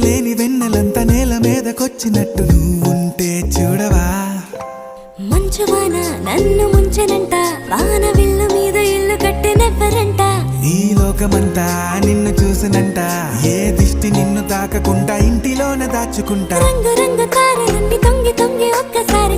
లేని వెన్నెలంతా నేల మీదకొచ్చినట్టు నువ్వుంటే చూడవా. మంచువాన నన్ను ముంచెనంట, వాన విల్లు మీద ఇల్లు కట్టినెవ్వరంట. ఈ లోకమంతా నిన్ను చూసినంట, ఏ దిష్టి నిన్ను తాకకుండా ఇంటిలోనే దాచుకుంటా. రంగు రంగు తారలన్నీ తొంగి తొంగి ఒక్కసారి